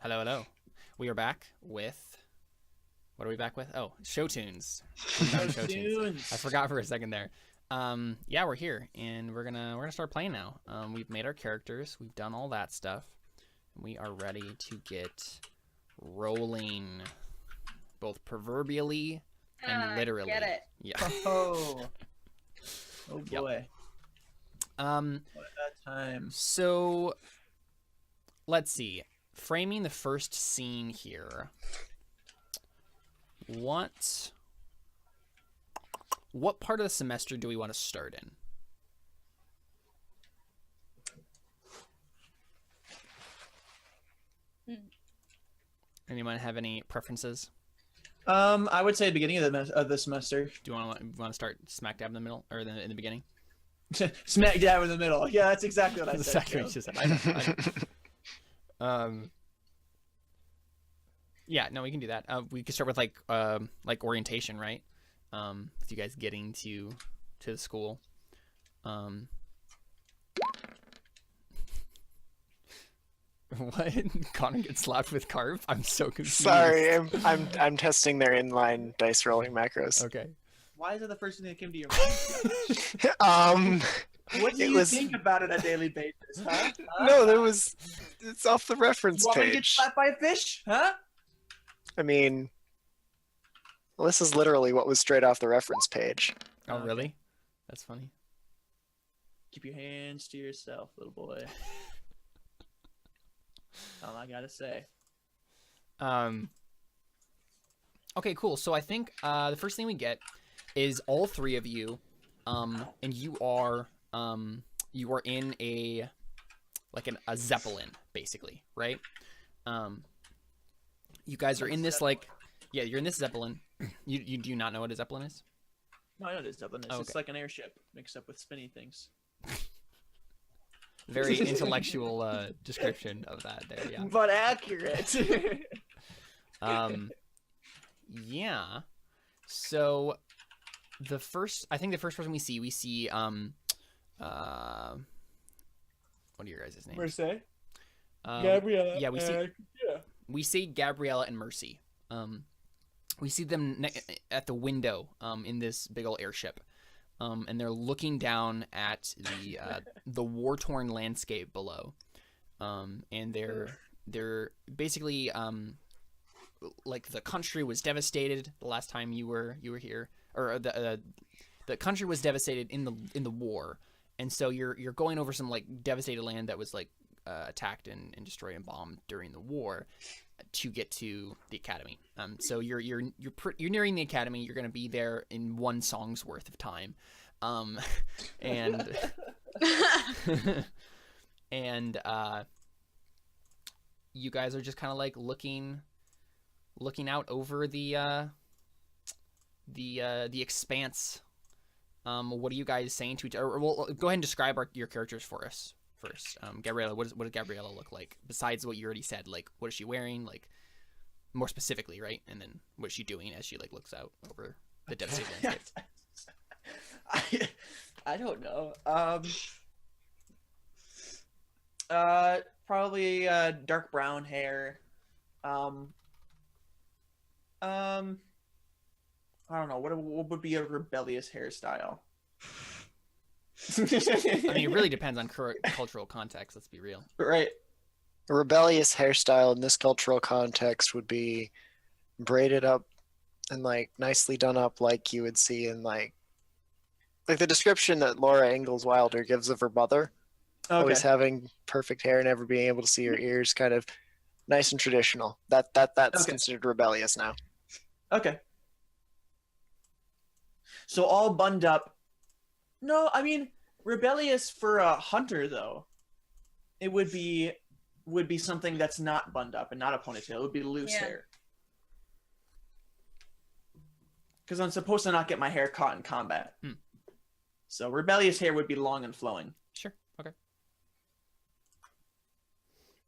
Hello, hello. We are back with. What are we back with? Oh, show tunes. Show tunes. I forgot for a second there. Yeah, we're here and we're gonna start playing now. We've made our characters. We've done all that stuff. We are ready to get rolling, both proverbially and literally. Get it? Yeah. Oh. Oh boy. Yep. What a time. So, let's see. Framing the first scene here. What part of the semester do we want to start in? Anyone have any preferences? I would say beginning of the semester. Do you want to start smack dab in the middle or in the beginning? Smack dab in the middle. Yeah, that's exactly what I said. Exactly what you said. Yeah, no, we can do that. We could start with like orientation, right? With you guys getting to the school. What? Connor gets slapped with carp? I'm so confused. Sorry, I'm testing their inline dice rolling macros. Okay. Why is it the first thing that came to your mind? What do you think about it on a daily basis, huh? No, it's off the reference Want me to get page. slapped by a fish, huh? I mean, well, this is literally what was straight off the reference page. Oh, really? That's funny. Keep your hands to yourself, little boy. All I gotta say. Okay, cool. So I think the first thing we get is all three of you, and you are in a Zeppelin, basically, right? You guys are in this you're in this Zeppelin. You do not know what a Zeppelin is? No, I know this Zeppelin is. Oh, okay. It's like an airship mixed up with spinny things. Very intellectual description of that there, yeah. But accurate. Yeah. So I think the first person we see what are your guys' names? Mercy. Gabriella. Yeah, we see Gabriella and Mercy. We see them at the window in this big old airship. And they're looking down at the war-torn landscape below, and they're basically like the country was devastated the last time you were here, or the country was devastated in the war, and so you're going over some like devastated land that was like attacked and destroyed and bombed during the war to get to the academy. So you're nearing the academy. You're going to be there in one song's worth of time, and and you guys are just kind of like looking out over the expanse. What are you guys saying to each other? Well, go ahead and describe your characters for us first. Gabriella, what does Gabriella look like besides what you already said? Like, what is she wearing? Like, more specifically, right? And then what is she doing as she like looks out over the devastated landscape? I don't know. Probably dark brown hair. I don't know. What would be a rebellious hairstyle? I mean, it really depends on cultural context. Let's be real. Right. A rebellious hairstyle in this cultural context would be braided up and like nicely done up, like you would see in like the description that Laura Ingalls Wilder gives of her mother. Okay. Always having perfect hair, never being able to see her ears, kind of nice and traditional. That's Okay. considered rebellious now. Okay. So all bunned up. No, I mean rebellious for a hunter though. It would be something that's not bunned up and not a ponytail. It would be loose hair. Because I'm supposed to not get my hair caught in combat. So rebellious hair would be long and flowing. Sure. Okay.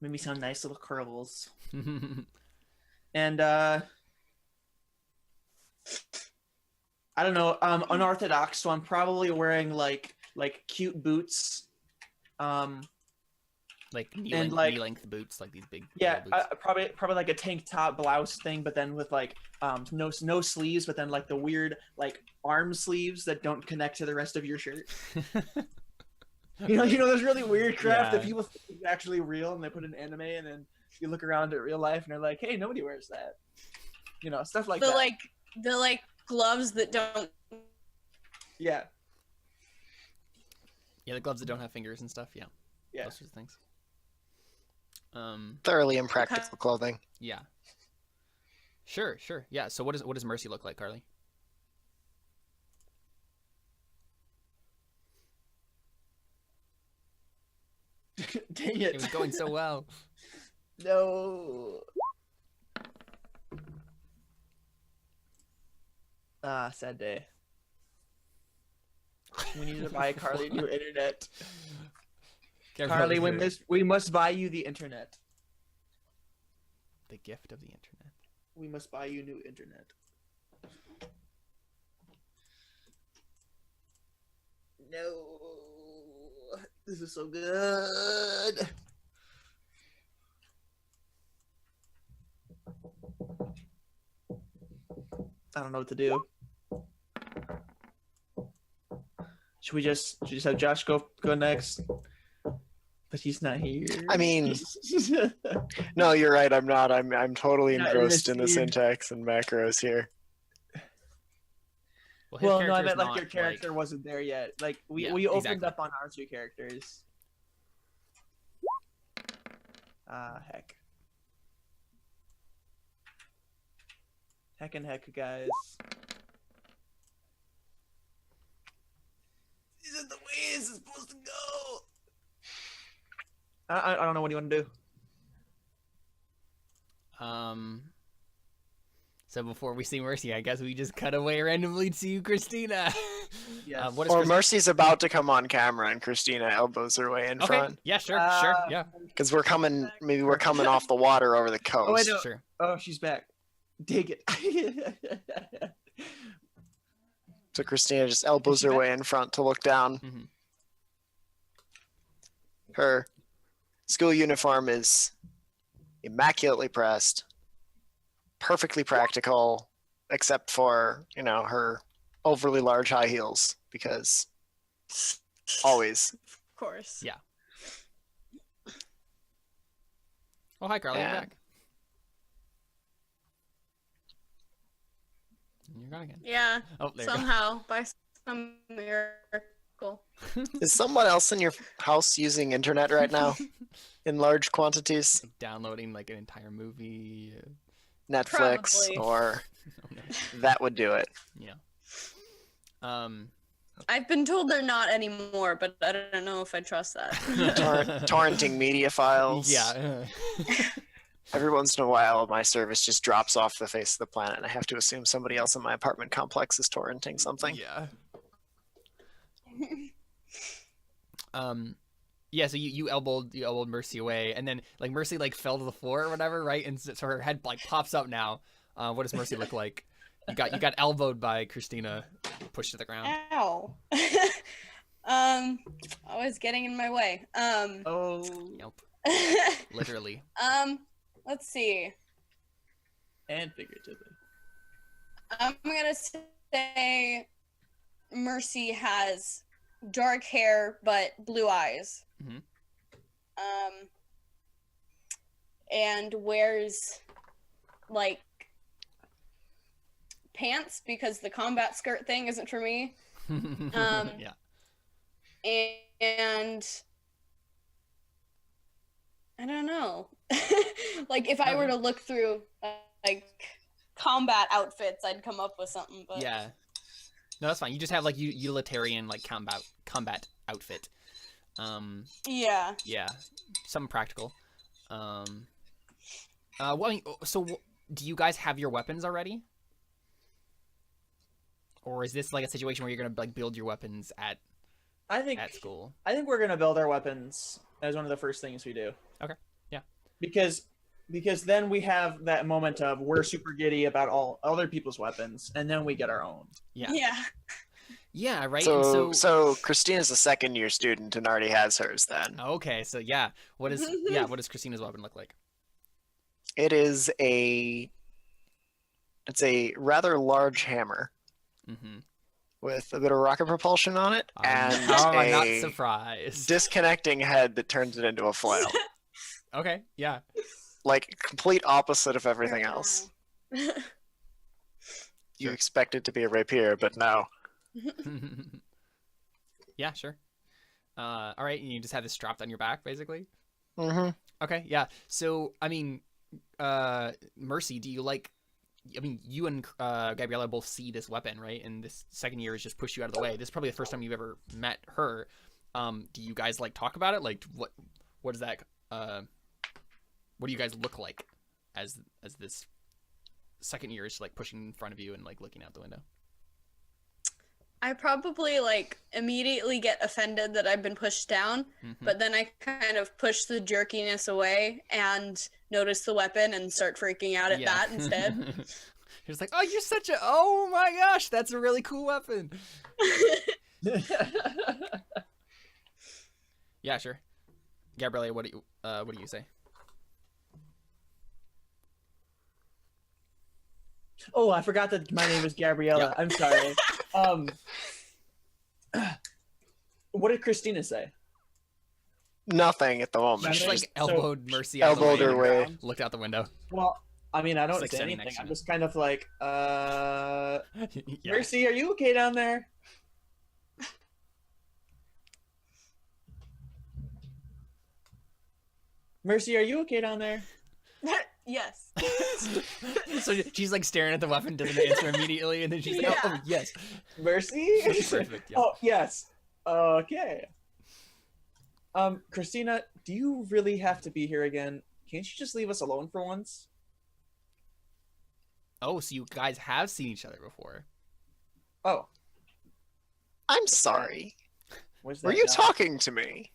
Made me sound nice little curls. And I don't know, unorthodox, so I'm probably wearing like cute boots. Like and like knee-length boots, like these big. Yeah, boots. probably like a tank top blouse thing, but then with like no sleeves, but then like the weird like arm sleeves that don't connect to the rest of your shirt. You know those really weird crap that people think is actually real, and they put in anime, and then you look around at real life, and they're like, hey, nobody wears that. Stuff like that. The gloves that don't. Yeah. Yeah, the gloves that don't have fingers and stuff. Yeah. Yeah. Those sorts of things. Thoroughly impractical clothing. Yeah. Sure. Yeah. So what does Mercy look like, Carly? Dang it. It was going so well. No. Sad day. We need to buy Carly new internet. Carly, we must buy you the internet. The gift of the internet. We must buy you new internet. No. This is so good. I don't know what to do. Should we just have Josh go next? But he's not here. I mean, no, you're right. I'm not. I'm totally engrossed in the syntax and macros here. Well, no, I meant like your character wasn't there yet. Like we opened up on our two characters. Heck. Heck, guys. Isn't the way this is supposed to go? I don't know what you want to do. So before we see Mercy, I guess we just cut away randomly to Christina. Yes. Mercy's about to come on camera, and Christina elbows her way in front. Yeah, sure, yeah. Because we're coming off the water over the coast. Oh, wait, no. Sure. Oh, she's back. Dig it. So Christina just elbows her way in front to look down. Mm-hmm. Her school uniform is immaculately pressed, perfectly practical, except for, her overly large high heels, because always. Of course. Yeah. Oh, hi, Carly. You're back. You're gone again. Yeah. Oh, there somehow, by some miracle. Is someone else in your house using internet right now in large quantities? Like downloading like an entire movie. Netflix, Probably. or that would do it. Yeah. I've been told they're not anymore, but I don't know if I trust that. Torrenting media files. Yeah. Every once in a while, my service just drops off the face of the planet, and I have to assume somebody else in my apartment complex is torrenting something. Yeah. Yeah, so you elbowed Mercy away, and then like Mercy like fell to the floor or whatever, right? And so her head like pops up now. What does Mercy look like? You got elbowed by Christina, pushed to the ground. Ow. Always getting in my way. Oh. Yep. Literally. Let's see. And figuratively. I'm gonna say Mercy has dark hair but blue eyes. Mm-hmm. And wears like pants because the combat skirt thing isn't for me. Yeah. And I don't know. Like if I were to look through like combat outfits, I'd come up with something. But Yeah. No, that's fine. You just have like utilitarian like combat outfit. Yeah. Yeah. Something practical. Well, I mean, so do you guys have your weapons already? Or is this like a situation where you're gonna like build your weapons at school? I think we're gonna build our weapons as one of the first things we do. Okay. Yeah. Because then we have that moment of we're super giddy about all other people's weapons, and then we get our own. Yeah. Yeah. Yeah, right. So Christina's a second-year student and already has hers. Then Okay, so what does Christina's weapon look like? it's a rather large hammer Mm-hmm. with a bit of rocket propulsion on it, and how am I not a surprised? disconnecting head that turns it into a flail. Okay, yeah. Like complete opposite of everything else. Sure. You expect it to be a rapier, but no. Yeah, sure. All right, and you just have this strapped on your back, basically. Mm-hmm. Okay, yeah. So, I mean, Mercy, do you like? I mean, you and Gabriella both see this weapon, right? And this second year is just push you out of the way. This is probably the first time you've ever met her. Do you guys like talk about it? Like, what is that? What do you guys look like as this second year is like pushing in front of you and like looking out the window? I probably like immediately get offended that I've been pushed down, but then I kind of push the jerkiness away and notice the weapon and start freaking out at that instead. You're just like, oh, you're such a, oh my gosh, that's a really cool weapon. Yeah, sure. Gabriella, what do you say? Oh, I forgot that my name is Gabriella. Yeah. I'm sorry. What did Christina say? Nothing at the moment. She Nothing? like elbowed Mercy out elbowed the way. her way. Looked out the window. Well, I mean, I don't It's like say standing anything. next to I'm you. just kind of like, Yeah. Mercy, are you okay down there? Mercy, are you okay down there? Yes. So she's like staring at the weapon, doesn't answer immediately, and then she's like, oh yes. Mercy? Perfect, yeah. Oh, yes. Okay. Christina, do you really have to be here again? Can't you just leave us alone for once? Oh, so you guys have seen each other before. Oh, I'm sorry. where's Were that you guy? talking to me?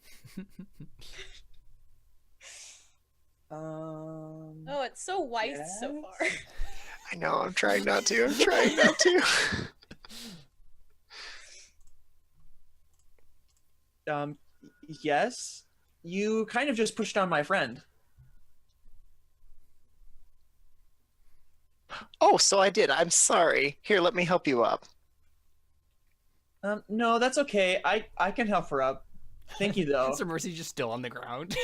Oh, it's so white so Yes? far. I know, I'm trying not to. I'm trying not to. Yes. You kind of just pushed down my friend. Oh, so I did. I'm sorry. Here, let me help you up. No, that's okay. I can help her up. Thank you, though. So Mercy's just still on the ground.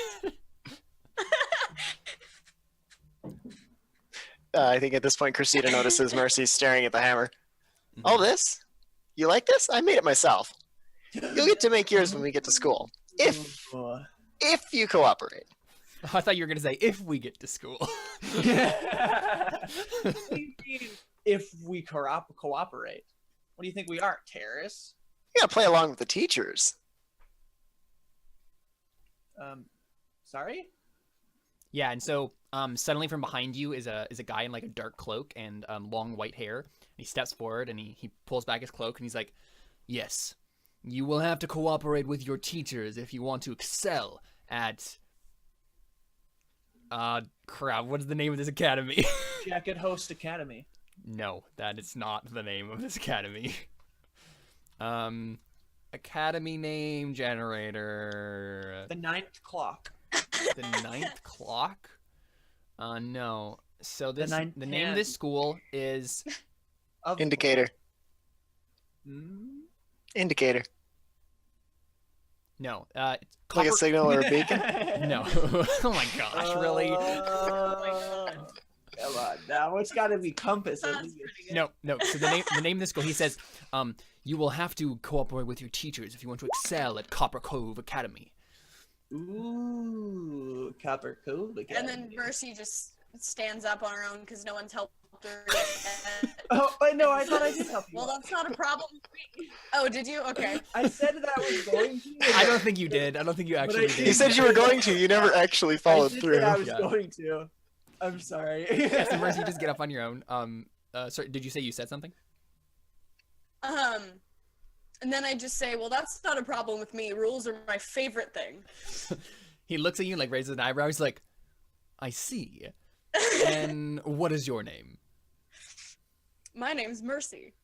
I think at this point, Christina notices Mercy staring at the hammer. Oh, this? You like this? I made it myself. You'll get to make yours when we get to school. If you cooperate. I thought you were gonna say if we get to school. If we cooperate. What do you think we are, terrorists? You gotta play along with the teachers. Sorry? Yeah, and so suddenly from behind you is a guy in like a dark cloak and long white hair. He steps forward and he pulls back his cloak and he's like, yes, you will have to cooperate with your teachers if you want to excel at crap, what is the name of this academy? Jacket Host Academy. No, that is not the name of this academy. Academy name generator. The ninth clock. The ninth clock? No. So The ninth the name of hand. this school is Of Indicator. Hmm? Indicator. no. Like Copper, a signal or a beacon? no. Oh my gosh, really? Come on, now it's got to be compass. At That's least. pretty good. No. So the name of this school, he says, you will have to cooperate with your teachers if you want to excel at Copper Cove Academy. Ooh, Copper Cove Academy. And then Mercy just stands up on her own because no one's helped her yet. Oh, wait, no, I thought I did help you. Well, that's not a problem for me. Oh, did you? Okay. I said that I was going to. I don't think you did. I don't think you actually I did. did. You said you were going to. You never actually followed I did through. say I was Yeah. going to. I'm sorry. Yeah, so Mercy, just get up on your own. Sorry, did you say you said something? And then I just say, well, that's not a problem with me. Rules are my favorite thing. He looks at you and like raises an eyebrow. He's like, I see. And what is your name? My name's Mercy.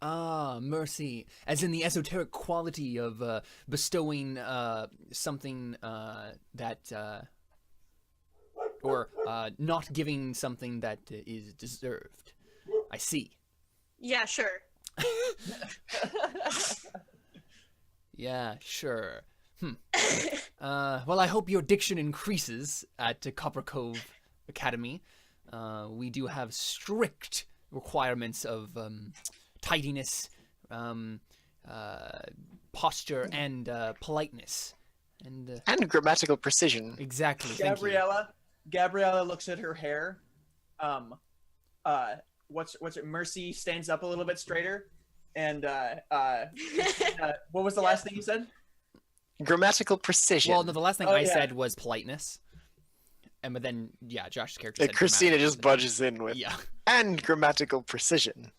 Ah, mercy, as in the esoteric quality of bestowing something that, or not giving something that is deserved. I see. Yeah, sure. Yeah, sure. Well, I hope your diction increases at Copper Cove Academy. We do have strict requirements of tidiness, posture, and politeness, and grammatical precision. exactly. Thank you. Gabriella looks at her hair. What's it? Mercy stands up a little bit straighter, and what was the last thing you said? Grammatical precision. Well, no, the last thing I said was politeness. But then, yeah, Josh's character said Christina just budges in with, yeah. And grammatical precision.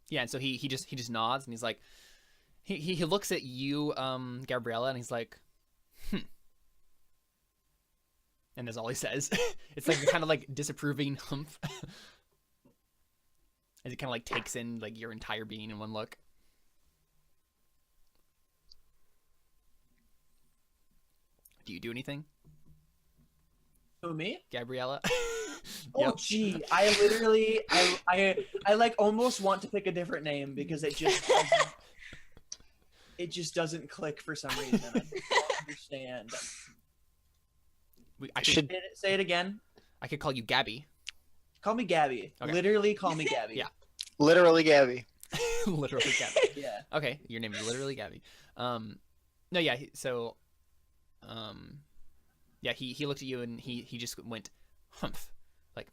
Yeah, and so he just nods, and he's like, he looks at you, Gabriella, and he's like, and that's all he says. It's like kind of like disapproving humph. As he kind of like takes in like your entire being in one look. Do you do anything? Who, me? Gabriella? Oh, Yep. gee, I literally, I like almost want to pick a different name because it just doesn't click for some reason. I don't understand. I should Say it again. I could call you Gabby. Call me Gabby. Okay. Literally call me Gabby. Yeah. Literally Gabby. Literally Gabby. Yeah. Okay, your name is literally Gabby. No, yeah. So, yeah, he looked at you and he just went humph, like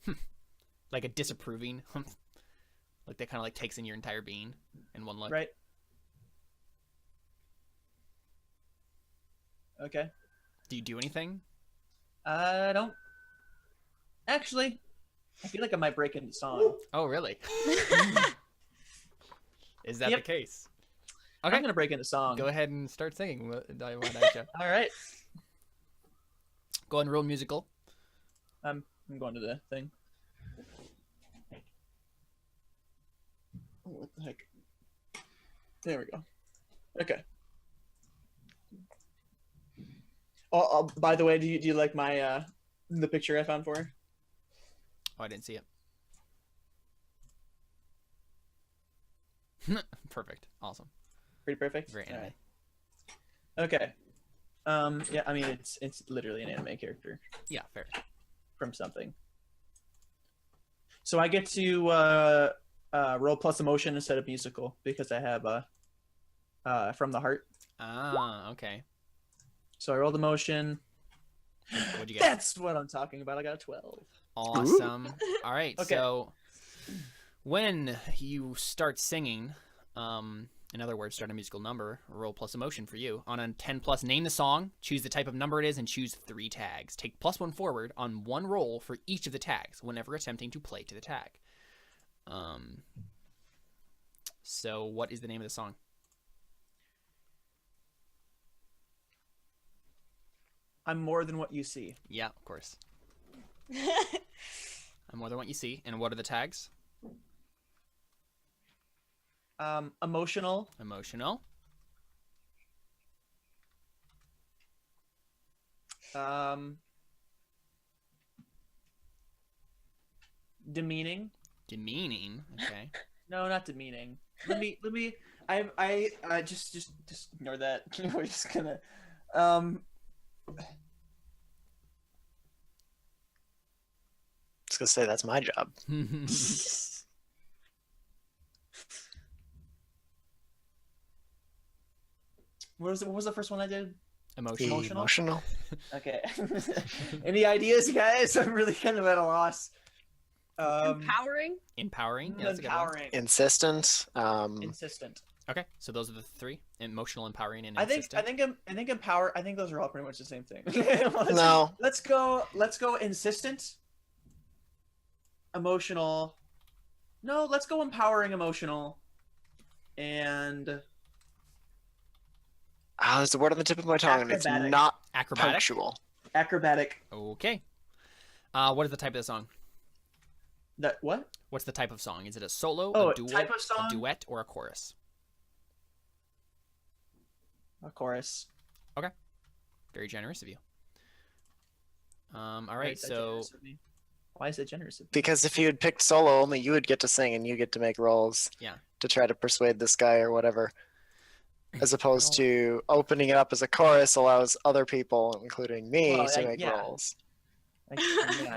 like a disapproving humph, like that kind of like takes in your entire being in one look. Right. Okay. Do you do anything? I don't. Actually, I feel like I might break into song. Oh, really? Is that Yep. the case? Okay. I'm gonna break into song. Go ahead and start singing. All right. Go ahead and roll musical. I'm going to the thing. Oh, what the heck? There we go. Okay. Oh, by the way, do you like my the picture I found for her? Oh, I didn't see it. Perfect. Awesome. Pretty perfect. Great anime. Alright. Okay. Yeah, I mean it's literally an anime character Yeah, fair. from something. So I get to roll plus emotion instead of musical because I have from the heart. Ah, okay. So I rolled emotion. What'd you get? That's what I'm talking about. I got a 12. Awesome. All right. Okay. So when you start singing, in other words, start a musical number, roll plus emotion for you. On a 10 plus, name the song, choose the type of number it is, and choose 3 tags. Take +1 forward on 1 roll for each of the tags whenever attempting to play to the tag. So what is the name of the song? I'm more than what you see. Yeah, of course. I'm more than what you see. And what are the tags? Emotional. Emotional. Demeaning. Demeaning. Okay. No, not demeaning. Let me. I just ignore that. We're just gonna. I was gonna say that's my job. What was the first one I did? Emotional. Emotional. Okay. Any ideas, guys? I'm really kind of at a loss. Empowering. Empowering. Yeah, that's a good one. Empowering. Insistent. Insistent. Okay, so those are the 3: emotional, empowering, and I think insistent. empower. I think those are all pretty much the same thing. No. Let's go insistent. Emotional. No, let's go empowering, emotional, and There's a word on the tip of my tongue, and it's Acrobatic. not Acrobatic. punctual. acrobatic. Okay. What is the type of the song? That what? What's the type of song? Is it a solo, Oh, a duo, type of song? a duet, or a chorus? A chorus. Okay. Very generous of you. All Why right, is that so generous of me? Why is it generous of me? Because if you had picked solo, only you would get to sing and you get to make rolls. Yeah. To try to persuade this guy or whatever. As opposed to opening it up as a chorus allows other people, including me, to make rolls.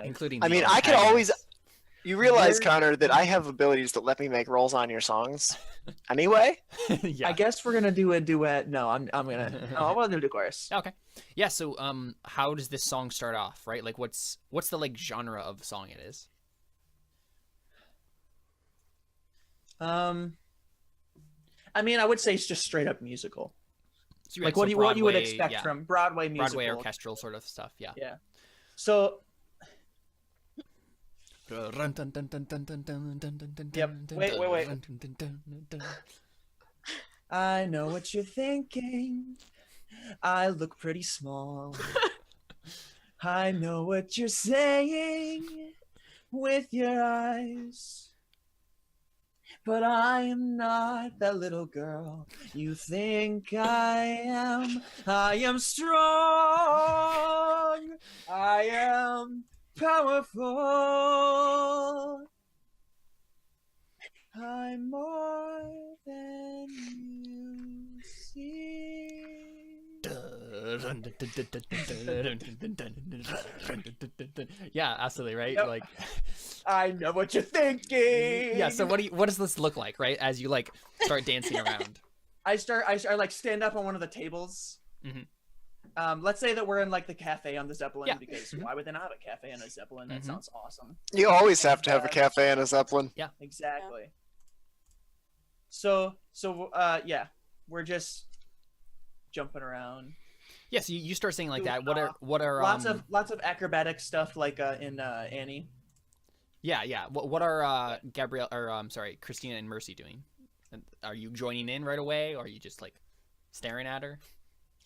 including. I mean, I could always. You realize, Connor, that I have abilities that let me make rolls on your songs. Anyway. Yeah. I guess we're gonna do a duet. No, I'm gonna. No, I'm gonna do the chorus. Okay. Yeah. So, how does this song start off? Right. Like, what's the like genre of song it is? I mean, I would say it's just straight up musical. So like what you would expect from Broadway musical. Broadway orchestral sort of stuff. Yeah. Yeah. So. Yep. Wait. I know what you're thinking. I look pretty small. I know what you're saying with your eyes. But I am not that little girl you think I am. I am strong. I am powerful. I'm more than you see. Yeah, absolutely, right? Yep. Like, I know what you're thinking. Yeah. So what does this look like, right? As you like start dancing around. I like stand up on one of the tables. Mm-hmm. Let's say that we're in like the cafe on the Zeppelin, because why would they not have a cafe on a Zeppelin? That sounds awesome. You always have to have a cafe on a Zeppelin. Yeah, exactly. Yeah. So yeah, we're just jumping around. Yeah, so you start saying like that. What are lots of acrobatic stuff like in Annie. Yeah. What are Gabrielle or Christina and Mercy doing? Are you joining in right away, or are you just like staring at her?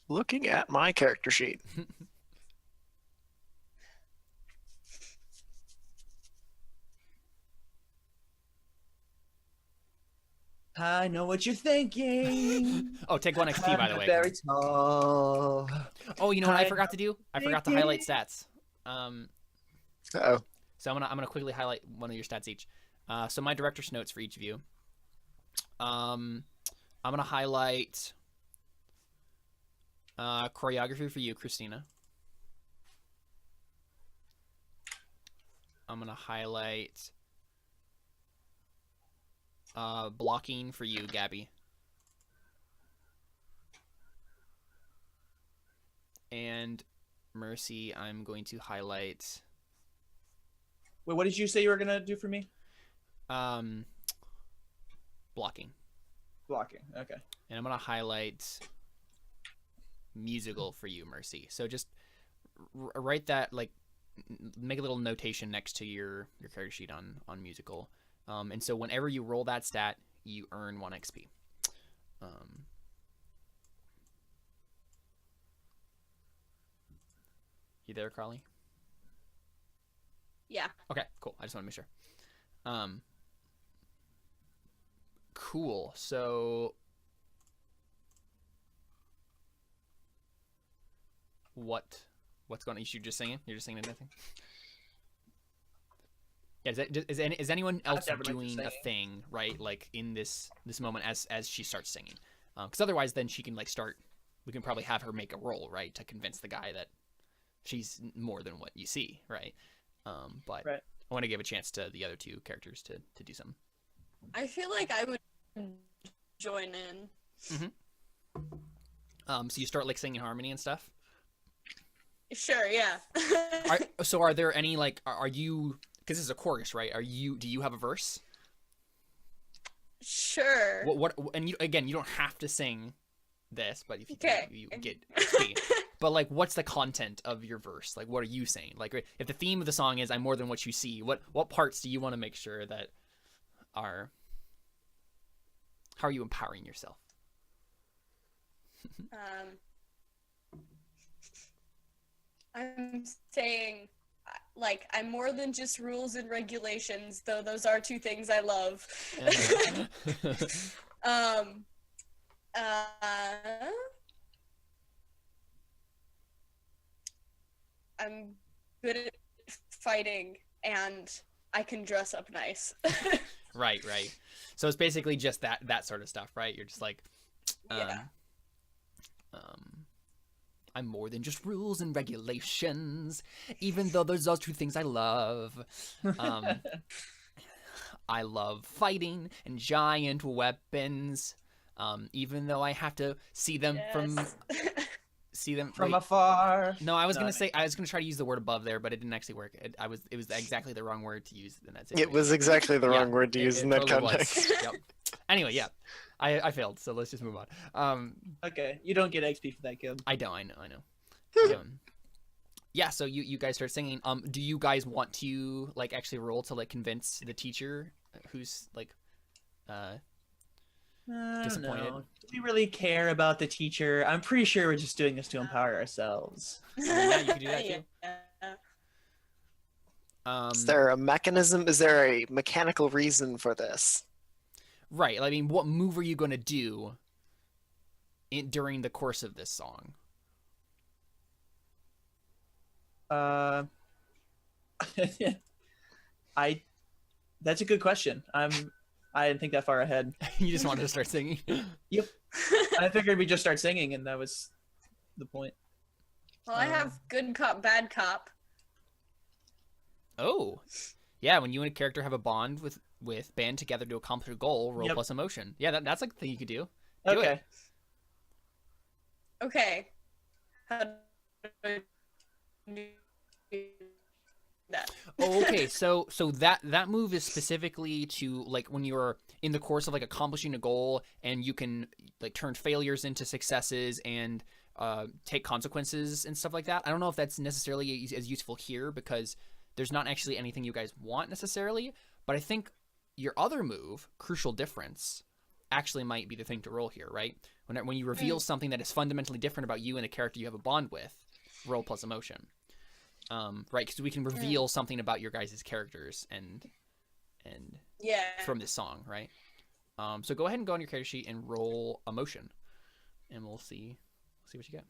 Looking at my character sheet. I know what you're thinking. Oh, take 1 XP, by the way. Very tall. Oh, you know what I forgot to do? I forgot to highlight stats. Uh-oh. So I'm gonna quickly highlight one of your stats each. So my director's notes for each of you. I'm gonna highlight choreography for you, Christina. I'm gonna highlight blocking for you, Gabby. And Mercy, I'm going to highlight. Wait, what did you say you were gonna do for me? Blocking. Blocking. Okay. And I'm gonna highlight musical for you, Mercy. So just write that, like, make a little notation next to your character sheet on musical. And so whenever you roll that stat, you earn 1 XP. You there, Carly? Yeah. Okay, cool. I just want to make sure. Cool. So what's going on? You just singing? You're just singing anything? Yeah, is anyone else doing a thing, right? Like in this moment as she starts singing? Because otherwise, then she can like start. We can probably have her make a roll, right, to convince the guy that she's more than what you see, right? But right. I want to give a chance to the other two characters to do something. I feel like I would join in. Mm-hmm. So you start like singing harmony and stuff? Sure, yeah. Are there any like are you, because this is a chorus, right? Do you have a verse? Sure. What and you don't have to sing this, but if you okay. do, you get XP. But like, what's the content of your verse? Like, what are you saying? Like, if the theme of the song is "I'm more than what you see," what parts do you want to make sure that are? How are you empowering yourself? I'm saying, like, I'm more than just rules and regulations, though those are two things I love. I'm good at fighting, and I can dress up nice. Right. So it's basically just that sort of stuff, right? You're just like, Yeah. I'm more than just rules and regulations, even though those are two things I love. I love fighting and giant weapons, even though I have to see them from afar. No, I was gonna try to use the word above there, but it didn't actually work. It was exactly the wrong word to use in that situation. It was exactly the wrong word to use in that totally context. Yep. Anyway, yeah, I failed, so let's just move on. Okay, you don't get XP for that, Gib. I know. Yeah, so you guys start singing. Do you guys want to like actually roll to like convince the teacher who's like disappointed? Do we really care about the teacher? I'm pretty sure we're just doing this to empower ourselves. Yeah, you can do that too. Is there a mechanism? Is there a mechanical reason for this? Right. I mean, what move are you going to do during the course of this song? That's a good question. I didn't think that far ahead. You just wanted to start singing? Yep. I figured we'd just start singing, and that was the point. Well, I have good cop, bad cop. Oh. Yeah, when you and a character have a bond with band together to accomplish a goal, roll plus emotion. Yeah, that's like a thing you could do. Do okay. it. Okay. How do I do that? Oh, okay. So that move is specifically to like when you're in the course of like accomplishing a goal, and you can like turn failures into successes and take consequences and stuff like that. I don't know if that's necessarily as useful here because there's not actually anything you guys want necessarily, but I think your other move, Crucial Difference, actually might be the thing to roll here, right? When you reveal something that is fundamentally different about you and a character you have a bond with, roll plus emotion. Right, because we can reveal something about your guys' characters and from this song, right? So go ahead and go on your character sheet and roll emotion, and we'll see what you get.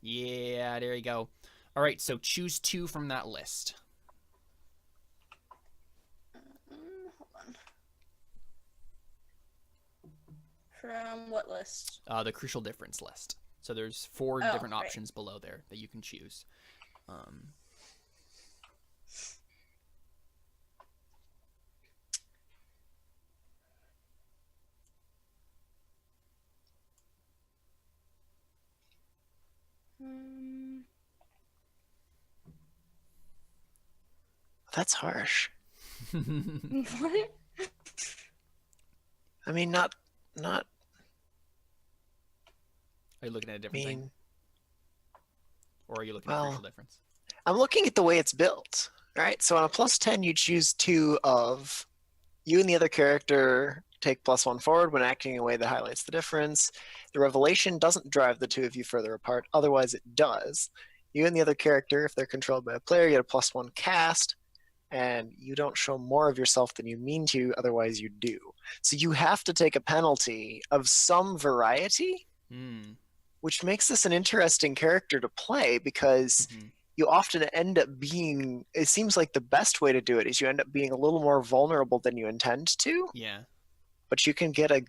Yeah, there you go. All right, so choose 2 from that list. Hold on. From what list? The Crucial Difference list. So there's 4 different options below there that you can choose. That's harsh. What? I mean, not. Are you looking at a different thing? Or are you looking at Crucial Difference? I'm looking at the way it's built. Right? So on a +10, you choose 2 of you and the other character take +1 forward when acting in a way that highlights the difference. The revelation doesn't drive the 2 of you further apart. Otherwise, it does. You and the other character, if they're controlled by a player, get a +1 cast. And you don't show more of yourself than you mean to, otherwise you do. So you have to take a penalty of some variety, which makes this an interesting character to play because you often end up being, it seems like the best way to do it is you end up being a little more vulnerable than you intend to. Yeah. But you can get a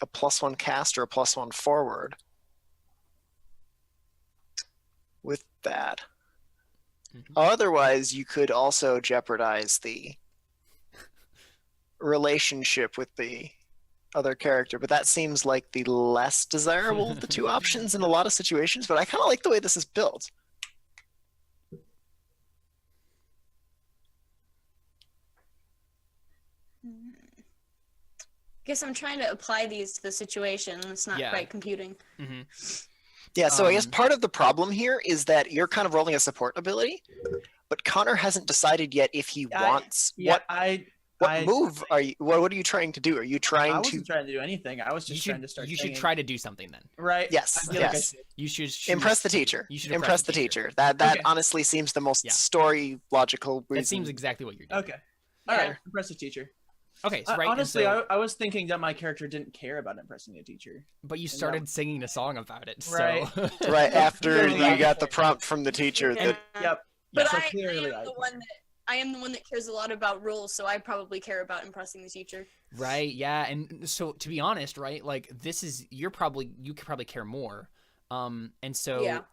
+1 cast or a +1 forward with that. Otherwise, you could also jeopardize the relationship with the other character, but that seems like the less desirable of the 2 options in a lot of situations, but I kind of like the way this is built. Guess I'm trying to apply these to the situation. It's not quite computing. Yeah, so I guess part of the problem here is that you're kind of rolling a support ability, but Connor hasn't decided yet if he wants What move are you? What are you trying to do? Are you trying to? I wasn't trying to do anything. I was just trying to start. You singing. should try to do something then. Right. Yes. Yes. You should impress the teacher. You should impress the teacher. That Okay. honestly seems the most story logical reason. That seems exactly what you're doing. Okay. All right. Impress the teacher. Okay. So, right. Honestly, so, I was thinking that my character didn't care about impressing a teacher. but you started singing a song about it. Right. So. right after you got the prompt from the teacher. Yeah. Yep. But So I clearly am the one that cares a lot about rules, so I probably care about impressing the teacher. Right. Yeah. And so to be honest, right, like this is you could probably care more. And so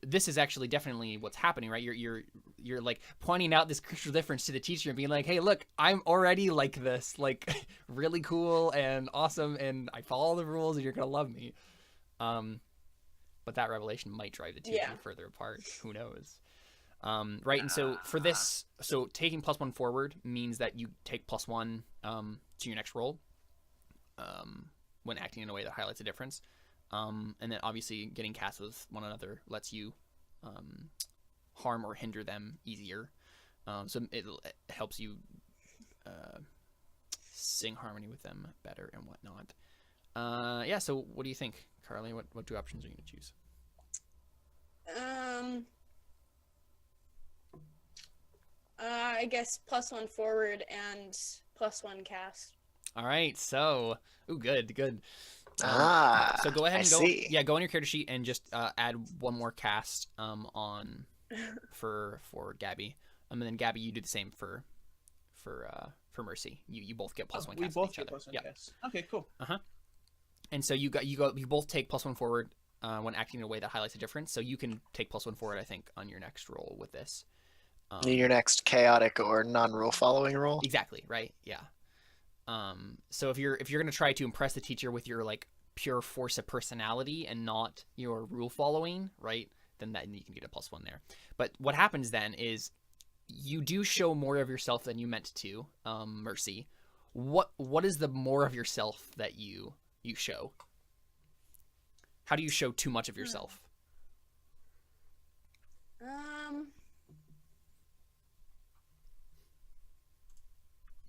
this is actually definitely what's happening, right? You're like pointing out this crucial difference to the teacher and being like, hey, look, I'm already like this, like really cool and awesome, and I follow the rules, and you're gonna love me. But that revelation might drive the two of you further apart. Who knows? Right, and so for this, so taking +1 forward means that you take +1 to your next roll when acting in a way that highlights a difference. And then obviously getting cast with one another lets you harm or hinder them easier. So it helps you sing harmony with them better and whatnot. Yeah, so what do you think, Carly? What two options are you going to choose? I guess +1 forward and +1 cast. All right, so good. So go ahead and go on your character sheet and just add one more cast on for Gabby. And then Gabby, you do the same for Mercy. You both get +1 cast. We both get +1 cast. Okay, cool. And so you both take +1 forward when acting in a way that highlights a difference. So you can take +1 forward, I think, on your next roll with this. Your next chaotic or non-rule following roll. Exactly. Right. Yeah. So if you're gonna try to impress the teacher with your like pure force of personality and not your rule following, right? Then you can get a +1 there. But what happens then is you do show more of yourself than you meant to, Mercy. What is the more of yourself that you show? How do you show too much of yourself?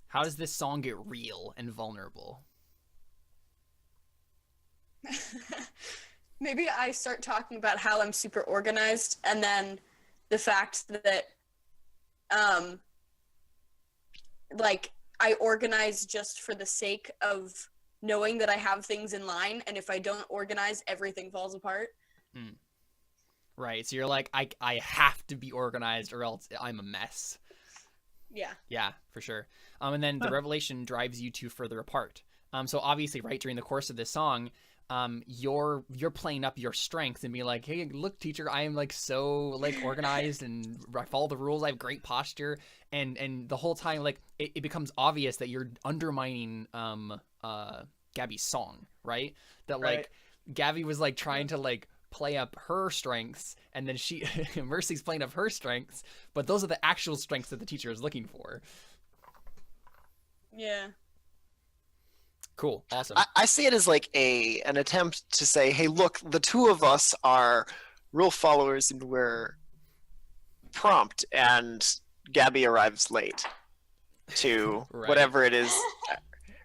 How does this song get real and vulnerable? Maybe I start talking about how I'm super organized, and then the fact that like I organize just for the sake of knowing that I have things in line, and if I don't organize, everything falls apart. Right, so you're like, I have to be organized or else I'm a mess. Yeah, for sure. And then the revelation drives you two further apart. So obviously, right, during the course of this song, you're playing up your strengths and being like, hey, look, teacher, I am like so like organized and I follow the rules. I have great posture. And the whole time, like it becomes obvious that you're undermining Gabby's song, right? That like Gabby was like trying to like play up her strengths, and then Mercy's playing up her strengths, but those are the actual strengths that the teacher is looking for. Yeah. Cool. Awesome. I see it as like an attempt to say, hey, look, the two of us are rule followers and we're prompt, and Gabby arrives late to whatever it is.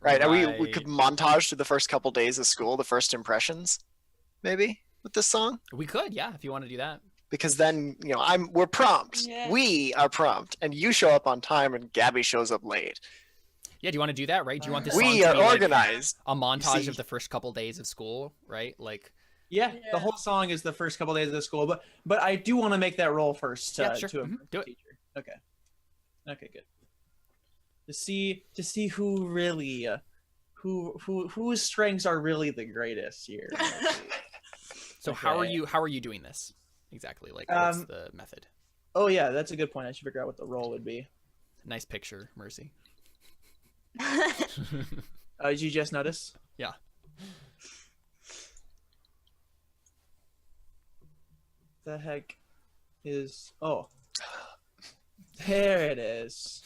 Right. We could montage through the first couple days of school, the first impressions, maybe, with this song. We could, yeah, if you want to do that. Because then, we're prompt. Yeah. We are prompt, and you show up on time, and Gabby shows up late. Yeah, do you want to do that, right? Do you want this song we to are be organized. Like a montage of the first couple days of school, right? Like, yeah, the whole song is the first couple days of school, but I do want to make that roll first to sure. do it. Teacher. Okay, good. To see who really whose strengths are really the greatest here. So how are you doing this exactly? Like, what's the method? Oh yeah, that's a good point. I should figure out what the role would be. Nice picture, Mercy. Did you just notice? Yeah. The heck is there it is.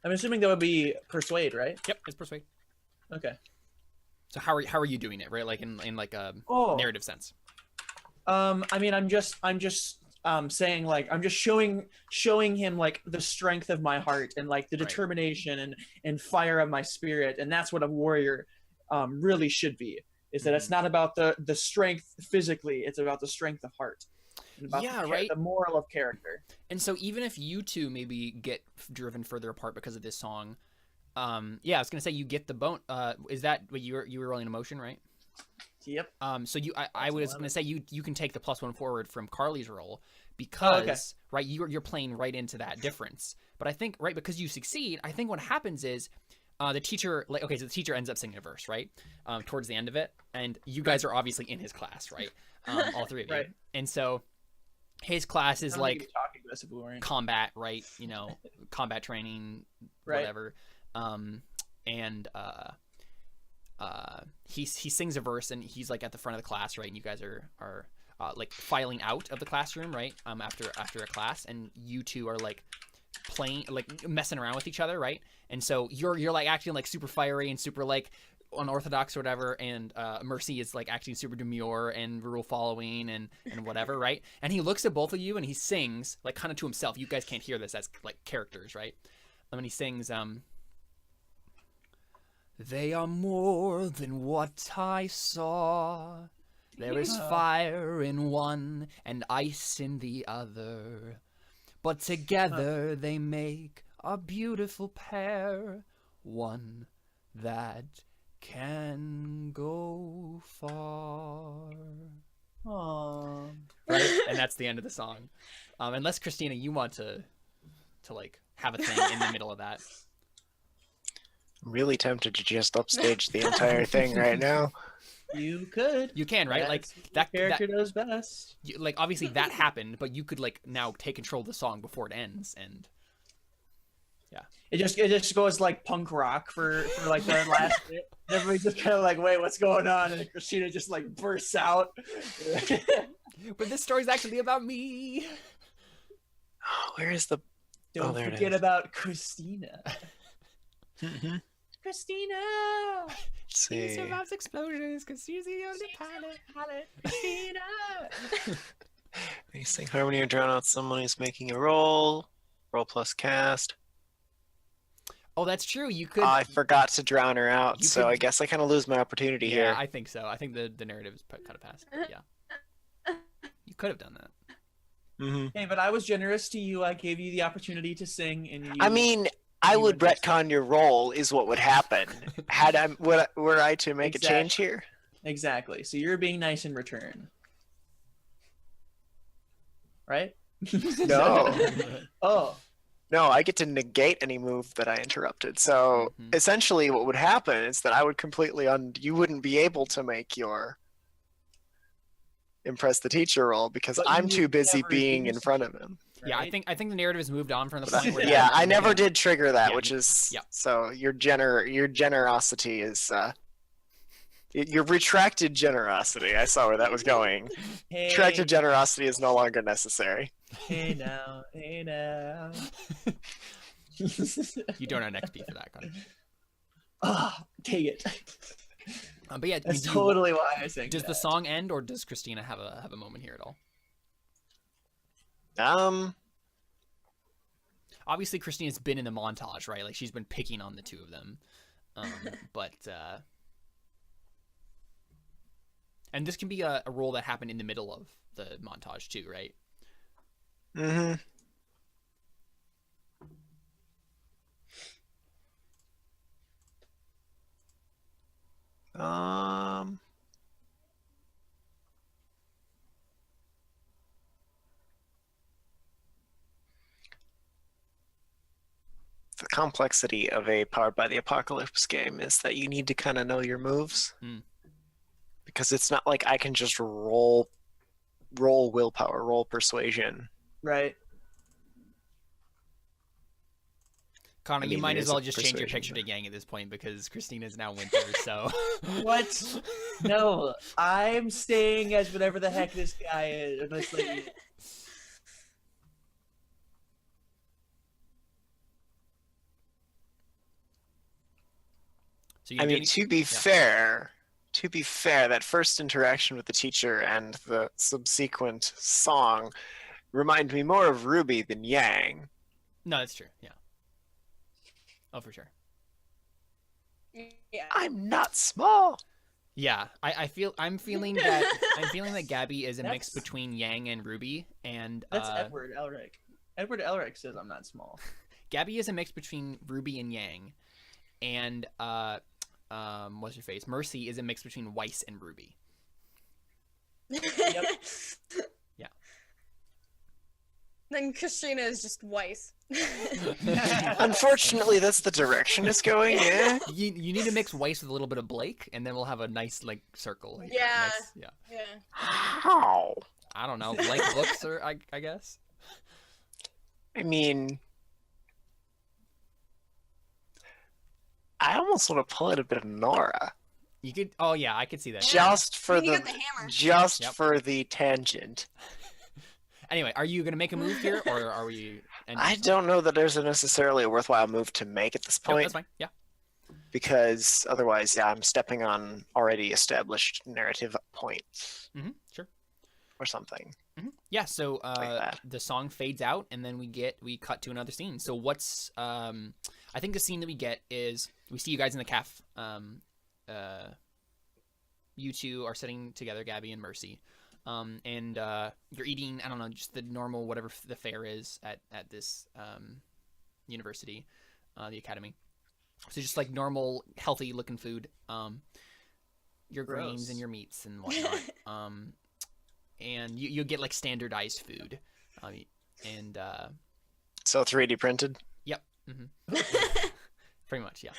I'm assuming that would be persuade, right? Yep, it's persuade. Okay. So how are you doing it, right? Like in like a narrative sense. I mean, I'm just saying, like, I'm just showing him like the strength of my heart and like the determination and fire of my spirit, and that's what a warrior really should be. Is that it's not about the strength physically, it's about the strength of heart. And about the moral of character. And so even if you two maybe get driven further apart because of this song, I was gonna say you get the bone. Is that what you were rolling emotion, right? Yep. So I was gonna say you can take the +1 forward from Carly's roll because right you're playing right into that difference. But I think because you succeed, I think what happens is the teacher so the teacher ends up singing a verse right towards the end of it, and you guys are obviously in his class, right? All three of you, and so his class is like combat, right? You know, combat training, whatever. He sings a verse and he's like at the front of the class, right? And you guys are like filing out of the classroom, right? After a class, and you two are like playing, like messing around with each other, right? And so you're like acting like super fiery and super like unorthodox or whatever, and Mercy is like acting super demure and rule following and whatever, right? And he looks at both of you and he sings like kind of to himself. You guys can't hear this as like characters, right? And he sings they are more than what I saw. There is fire in one and ice in the other, but together they make a beautiful pair, one that can go far. Aww. Right? And that's the end of the song. Unless Christina, you want to like have a thing in the middle of that. I'm really tempted to just upstage the entire thing right now. You could. You can, right? That's like that character does best. Like obviously that happened, but you could like now take control of the song before it ends, and yeah. It just goes like punk rock for like the last bit. Everybody's just kind of like, wait, what's going on? And Christina just like bursts out. But this story's actually about me. Oh, where is the? Don't forget about Christina. Mm-hmm. Christina. She survives explosions because she's the only pilot. Christina. You sing harmony or drown out someone who's making a roll plus cast. Oh, that's true. You could. I forgot to drown her out, so I guess I kind of lose my opportunity here. Yeah, I think so. I think the narrative is kind of past. Yeah, you could have done that. Mm-hmm. Hey, but I was generous to you. I gave you the opportunity to sing, and I mean, I would retcon your role is what would happen had were I to make a change here. Exactly. So you're being nice in return, right? No. Oh. No, I get to negate any move that I interrupted. So essentially, what would happen is that I would completely you wouldn't be able to make your impress the teacher roll because I'm too busy being in front of him. Right? Yeah, I think the narrative has moved on from the point where I never did trigger that, which is so your generosity is your retracted generosity. I saw where that was going. Hey. Retracted generosity is no longer necessary. Hey now. You don't earn XP for that, Connor. Take it. But yeah, that's totally why I think. Does the song end, or does Christina have a moment here at all? Obviously, Christina's been in the montage, right? Like she's been picking on the two of them, but and this can be a role that happened in the middle of the montage too, right? Mm-hmm. The complexity of a Powered by the Apocalypse game is that you need to kind of know your moves. Because it's not like I can just roll willpower, roll persuasion. Right. Connor, you might as well just change your picture to Yang at this point because Christina's now Winter, so... What? No, I'm staying as whatever the heck this guy is. So I mean, to be fair, that first interaction with the teacher and the subsequent song remind me more of Ruby than Yang. No, that's true. Yeah. Oh, for sure. Yeah. I'm not small. Yeah, I'm feeling that Gabby is a mix between Yang and Ruby, and that's Edward Elric. Edward Elric says I'm not small. Gabby is a mix between Ruby and Yang, and what's your face? Mercy is a mix between Weiss and Ruby. Yep. Yeah. Then Christina is just Weiss. Unfortunately, that's the direction it's going. Yeah. You need to mix Weiss with a little bit of Blake, and then we'll have a nice like circle. Like, yeah. Nice, yeah. How? I don't know. Blake looks, or I guess. I mean, I almost want to pull in a bit of Nora. You could. Oh yeah, I could see that. Just for the hammer. Just for the tangent. Anyway, are you gonna make a move here, or are we? I don't know that there's necessarily a worthwhile move to make at this point. No, that's fine. Yeah. Because otherwise, yeah, I'm stepping on already established narrative points. Mm-hmm. Sure. Or something. Mm-hmm. Yeah. So like the song fades out, and then we cut to another scene. So what's I think the scene that we get is we see you guys in the caf. You two are sitting together, Gabby and Mercy. And you're eating, I don't know, just the normal whatever the fare is at this university, the academy. So just like normal, healthy looking food. Your grains and your meats and whatnot. And you get like standardized food. And so 3D printed? Yep. Mm-hmm. Pretty much, yeah.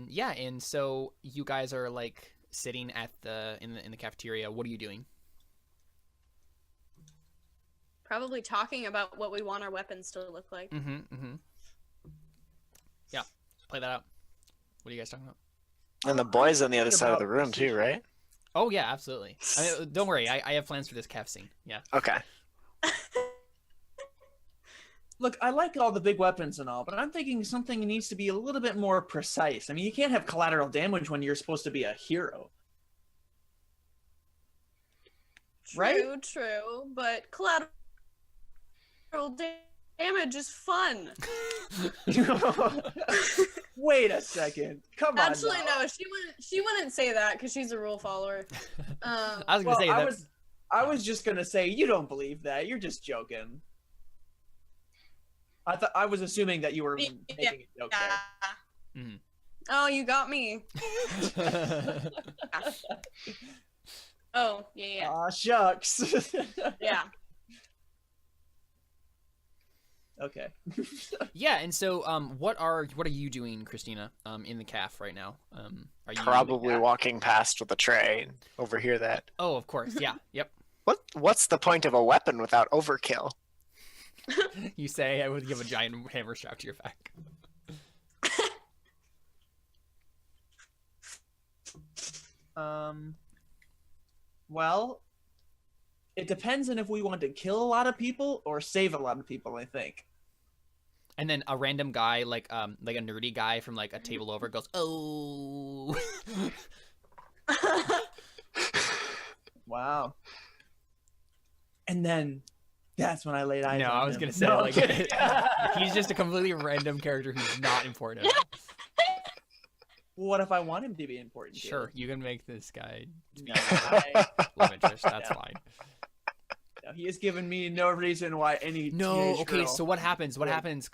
Yeah, and so you guys are like sitting at in the cafeteria. What are you doing? Probably talking about what we want our weapons to look like. Mm-hmm. Mm-hmm. Yeah, play that out. What are you guys talking about? And the boys on the other side of the room too, right? Oh yeah, absolutely. I mean, don't worry, I have plans for this calf scene. Yeah. Okay. Look, I like all the big weapons and all, but I'm thinking something needs to be a little bit more precise. I mean, you can't have collateral damage when you're supposed to be a hero. Right? True, but collateral damage is fun. Wait a second. Come on. Actually, no, she wouldn't say that because she's a rule follower. I was gonna say that. I was just gonna say you don't believe that. You're just joking. I was assuming that you were making a joke there. Mm-hmm. Oh, you got me. Oh, yeah. Aw, shucks. Yeah. Okay. Yeah, and so what are you doing, Christina, in the caf right now? Are you probably walking past with a tray and overhear that? Oh, of course. Yeah. Yep. What's the point of a weapon without overkill? You say I would give a giant hammer strapped to your back. Well, it depends on if we want to kill a lot of people or save a lot of people, I think. And then a random guy, like a nerdy guy from like a table over, goes, "Oh." Wow. And then that's when I laid eyes on him. No, I was gonna say he's just a completely random character who's not important. What if I want him to be important? Sure, you can make this guy love interest. That's fine. No, he has given me no reason why any. No, okay. So what happens? What happens,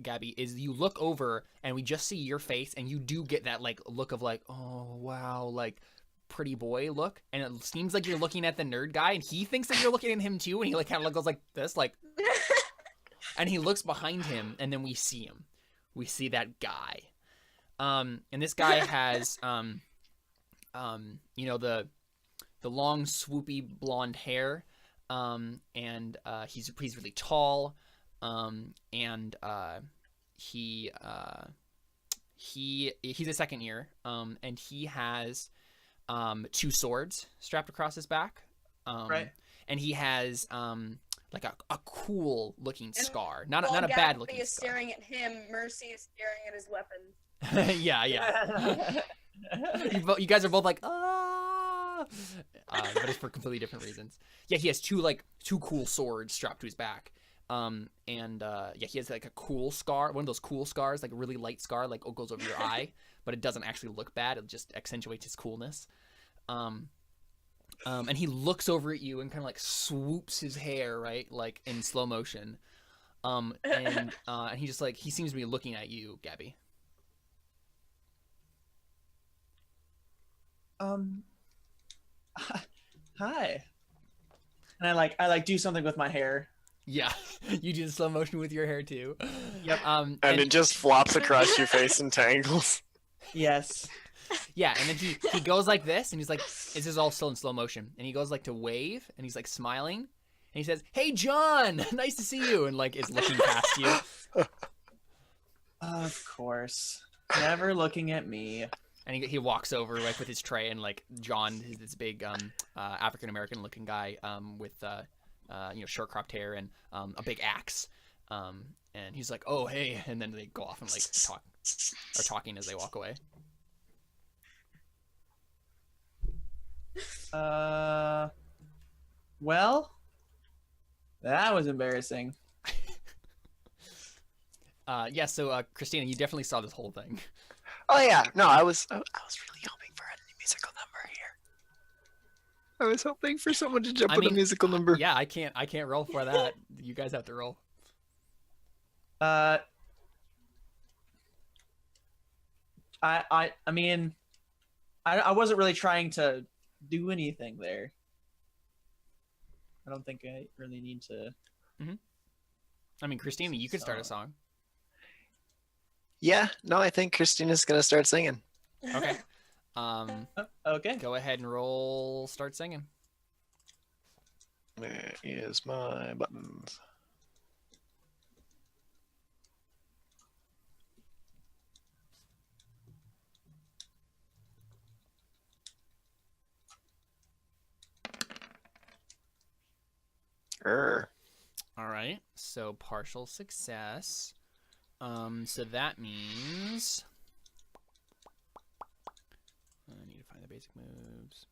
Gabby, is you look over and we just see your face, and you do get that like look of like, oh wow, like pretty boy look, and it seems like you're looking at the nerd guy, and he thinks that you're looking at him too, and he like kind of goes like this, like, and he looks behind him, and then we see him. We see that guy. And this guy has, you know, the long swoopy blonde hair, and he's really tall, and he's a second year, and he has 2 swords strapped across his back, right, and he has like a cool looking scar, not a Gabby bad looking is scar. staring at him. Mercy is staring at his weapon. Yeah. You guys are both like, ah, but it's for completely different reasons. Yeah, he has two cool swords strapped to his back. Yeah, he has like a cool scar, one of those cool scars, like a really light scar, like goes over your eye, but it doesn't actually look bad. It just accentuates his coolness. And he looks over at you and kind of like swoops his hair, right, like in slow motion. And he just like, he seems to be looking at you, Gabby. Hi. And I do something with my hair. Yeah, you do the slow motion with your hair too. Yep. And it just flops across your face in tangles. Yes. Yeah, and then he goes like this, and he's like, this is all still in slow motion, and he goes like to wave, and he's like smiling, and he says, "Hey, John, nice to see you," and like is looking past you. Of course, never looking at me. And he walks over like with his tray, and like John is this big African American looking guy with short cropped hair and a big axe, and he's like, "Oh, hey," and then they go off and like are talking as they walk away. Well, that was embarrassing. Yeah. So, Christina, you definitely saw this whole thing. Oh yeah, no, I was really hoping for a musical number here. I was hoping for someone to jump with a musical number. Yeah, I can't roll for that. You guys have to roll. I mean, I wasn't really trying to do anything there. I don't think I really need to. Mm-hmm. I mean, Christina, you could start a song. Yeah, no, I think Christina's gonna start singing. Okay. Okay. Go ahead and roll. Start singing. Where is my buttons? All right. So partial success. So that means I need to find the basic moves.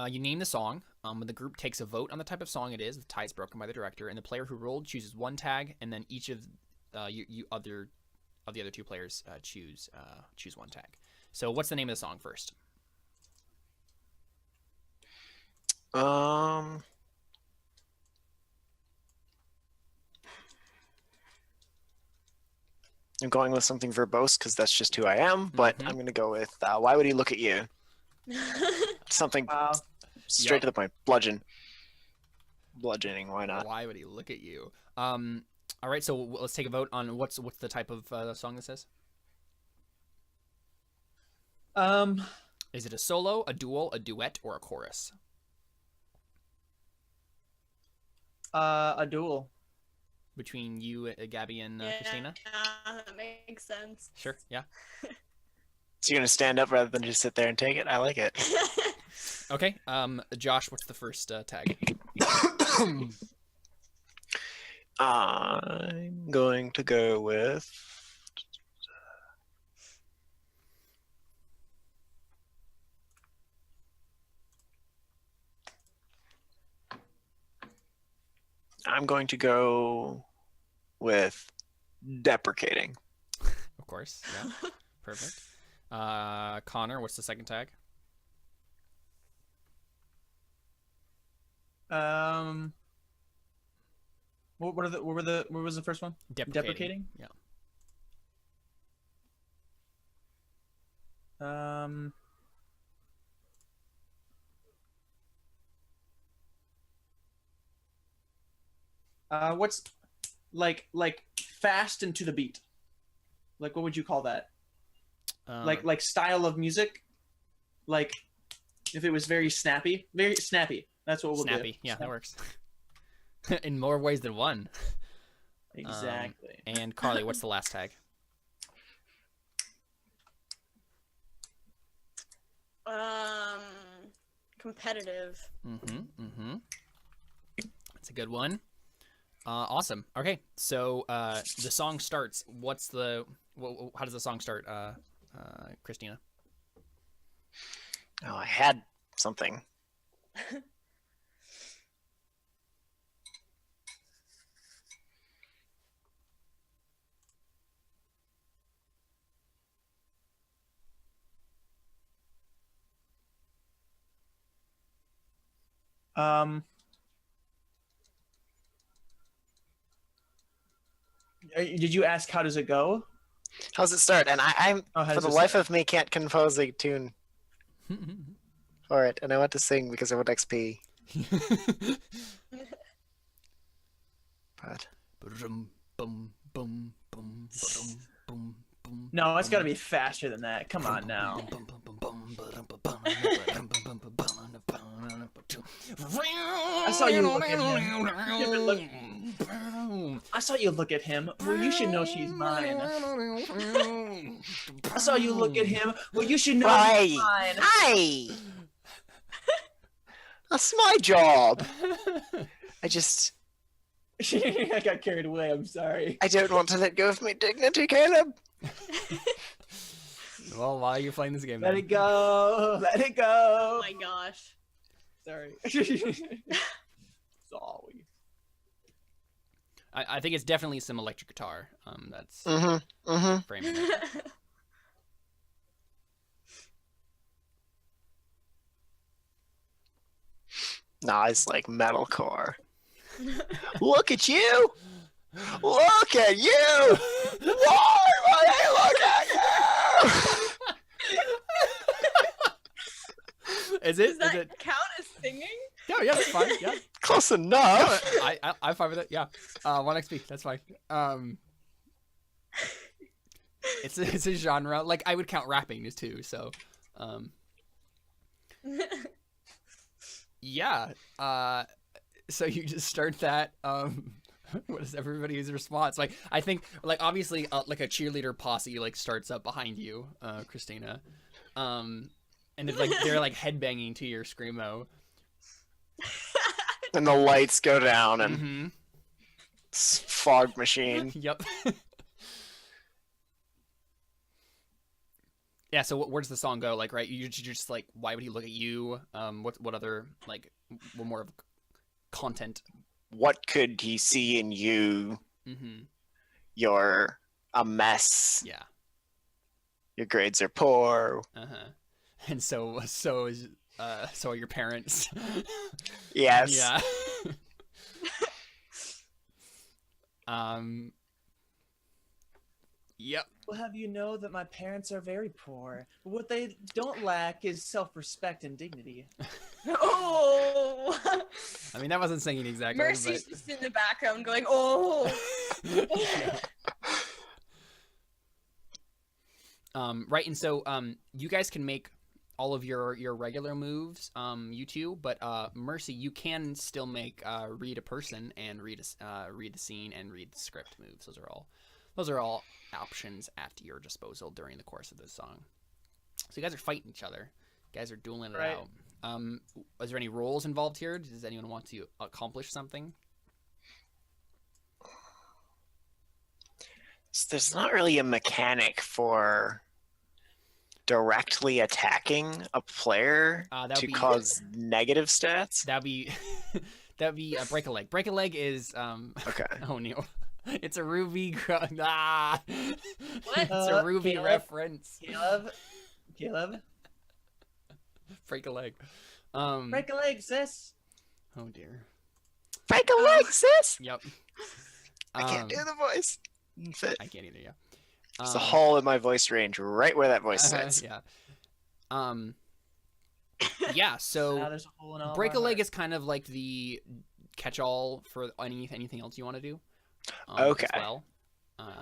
You name the song. The group takes a vote on the type of song it is. The tie is broken by the director, and the player who rolled chooses one tag, and then each of the other two players choose one tag. So, what's the name of the song first? I'm going with something verbose because that's just who I am, but I'm going to go with Why Would He Look at You? Something straight to the point. Bludgeoning, why not? Why would he look at you? All right, so let's take a vote on what's the type of song this is. Is it a solo, a dual, a duet, or a chorus? A duel. Between you, Gabby, and Christina? Yeah, that makes sense. Sure, yeah. So you're going to stand up rather than just sit there and take it? I like it. Okay, Josh, what's the first tag? I'm going to go with... deprecating. Of course, yeah. Perfect. Connor, what's the second tag? What was the first one? Deprecating. Yeah. What's like fast and to the beat? Like, what would you call that? Like style of music? Like, if it was very snappy? Very snappy. That's what we'll do. Snappy. Yeah, that works. In more ways than one. Exactly. And Carly, what's the last tag? Competitive. That's a good one. Awesome. Okay, so the song starts. How does the song start, Christina? Oh, I had something. Did you ask how does it go? How's it start? And I'm for the life of me can't compose a tune for it, and I want to sing because I want XP. But no, it's got to be faster than that. Come on now. I saw you look at him. I saw you look at him. Well, you should know she's mine. I saw you look at him. Well, you should know she's mine. Hi. That's my job. I got carried away. I'm sorry. I don't want to let go of my dignity, Caleb. Well, while you're playing this game, let it go. Let it go. Oh my gosh. Sorry. Sorry. I think it's definitely some electric guitar. That's framing it. Nah, it's like metalcore. Look at you! Look at you! Why would I look at you? Is it? Does that count as singing? Yeah, that's fine. Yeah, close enough. I'm fine with it. Yeah, 1 XP. That's fine. It's a genre. Like I would count rapping as too. So, yeah. So you just start that. What is everybody's response? Like I think, like obviously, like a cheerleader posse like starts up behind you, Christina. And they're like headbanging to your screamo. And the lights go down and fog machine. Yep. Yeah. So where does the song go? Like, right? You're just like, why would he look at you? What other like, what more of content? What could he see in you? You're a mess. Yeah. Your grades are poor. And so are your parents. Yes. Yeah. Yep. We'll have you know that my parents are very poor, but what they don't lack is self-respect and dignity. Oh! I mean, that wasn't singing exactly. Mercy's just in the background going, oh! Right, and so you guys can make all of your regular moves, you two, but Mercy, you can still make read a person and read a scene and read the script moves. Those are all options at your disposal during the course of this song. So you guys are fighting each other. You guys are dueling it out. Is there any roles involved here? Does anyone want to accomplish something? So there's not really a mechanic for directly attacking a player to cause negative stats. That'd be break a leg. Break a leg is okay. Oh no. It's a Ruby what? It's a Ruby Caleb? reference. Caleb? Break a leg. Break a leg, sis. Oh dear. Break a leg, sis. Yep. I can't do the voice. I can't either. Yeah. There's a hole in my voice range, right where that voice sits. Yeah. Yeah. So now there's a hole in all break a leg heart. is kind of like the catch-all for anything else you want to do. Okay. As well.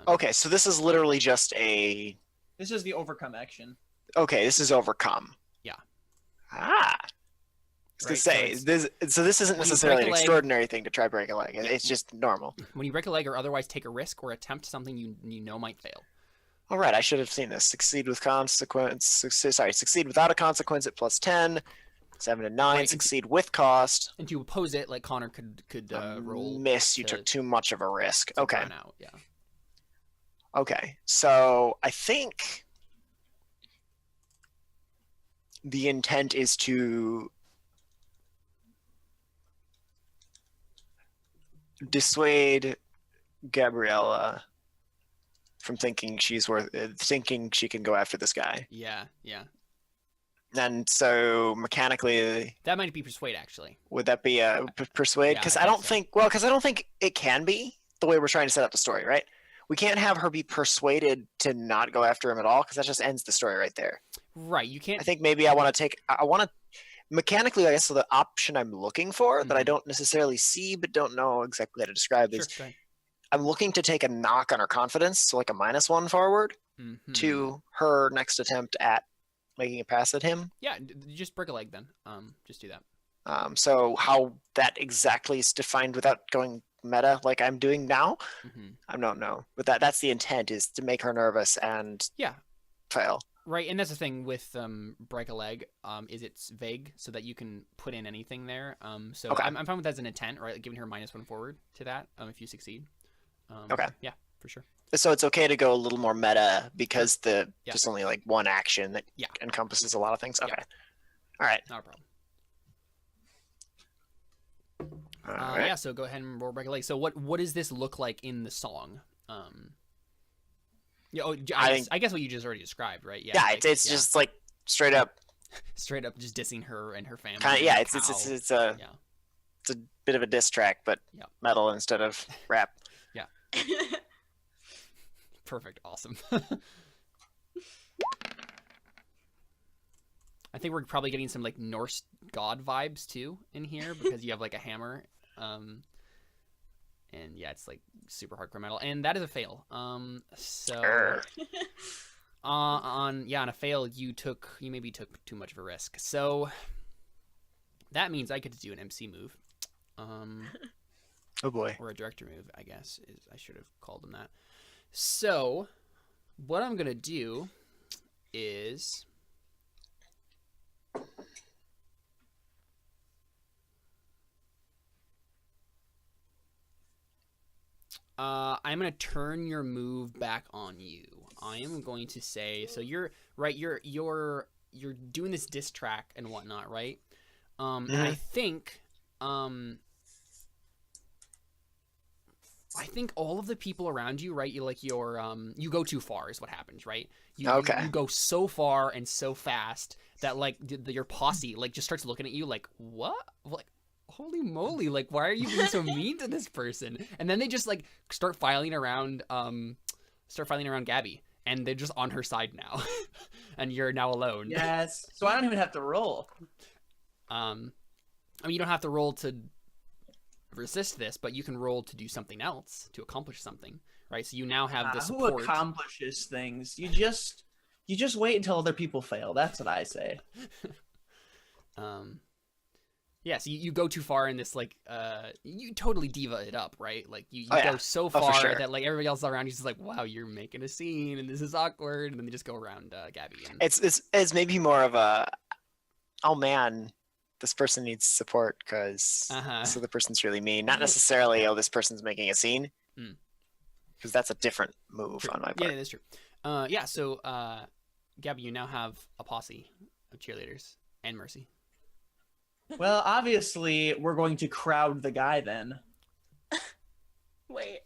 Okay, so this is literally just a. This is the overcome action. Okay, this is overcome. Yeah. Ah. To Right, say this isn't necessarily an extraordinary thing to try break a leg. It's just normal. When you break a leg or otherwise take a risk or attempt something you know might fail. All right, I should have seen this. Succeed without a consequence at +10. 7 and 9 Right, succeed with cost. And to oppose it, like Connor could roll. Miss. You took too much of a risk. to Okay. burn out. Yeah. Okay. So I think the intent is to dissuade Gabriella from thinking she can go after this guy. Yeah. Yeah. And so mechanically, That might be persuade actually. would that be a persuade? Yeah, Because I I don't think think, well, because I don't think it can be the way we're trying to set up the story, right? We can't have her be persuaded to not go after him at all, because that just ends the story right there. Right. You can't. I think maybe I want to mechanically, I guess, so the option I'm looking for that I Mhm. don't necessarily see but don't know exactly how to describe Sure, is go ahead. I'm looking to take a knock on her confidence, so like a -1 forward Mhm. to her next attempt at making a pass at him. Yeah. Just break a leg then. Just do that. So how that exactly is defined without going meta like I'm doing now, Hmm. I don't know. But that's the intent, is to make her nervous and Yeah. fail. Right, and that's the thing with break a leg, is it's vague so that you can put in anything there. So Okay. I'm fine with that as an intent, right? Like giving her -1 forward to that, if you succeed. Okay. Yeah, for sure. So it's okay to go a little more meta because Yeah. just only like one action that Yeah. encompasses a lot of things. Yeah. Okay. All right. Not a problem. All right. Yeah, so go ahead and roll break a leg. So what does this look like in the song? Yeah, I guess what you just already described, right? Yeah, like, it's just like straight up straight up just dissing her and her family. kind of, yeah, and it's how- it's yeah. a bit of a diss track, but Yeah. metal instead of rap. Perfect. Awesome. I think we're probably getting some like Norse god vibes too in here because you have like a hammer. And yeah, it's like super hardcore metal. And that is a fail. So on a fail, you maybe took too much of a risk. So that means I get to do an MC move. Oh boy. Or a director move, I guess. I should have called them that. So, what I'm going to do is I'm going to turn your move back on you. I am going to say, so you're right, you're doing this diss track and whatnot, right? And I think all of the people around you, right? You go too far is what happens, right? You go so far and so fast that like your posse like just starts looking at you like, what? Like, holy moly! Like, why are you being so mean to this person? And then they just like start filing around Gabby, and they're just on her side now, and you're now alone. Yes. So I don't even have to roll. I mean, you don't have to roll to resist this, but you can roll to do something else to accomplish something, right? So you now have the support. Who accomplishes things? You just wait until other people fail. That's what I say. Yeah, so you go too far in this, like, you totally diva it up, right? Like, you go so far that, like, everybody else around you is just like, wow, you're making a scene, and this is awkward, and then they just go around Gabby. And... It's maybe more of a, oh man, this person needs support because so the person's really mean. Not necessarily, oh, this person's making a scene, because that's a different move on my part. Yeah, that's true. So, Gabby, you now have a posse of cheerleaders and Mercy. Well, obviously, we're going to crowd the guy then. Wait.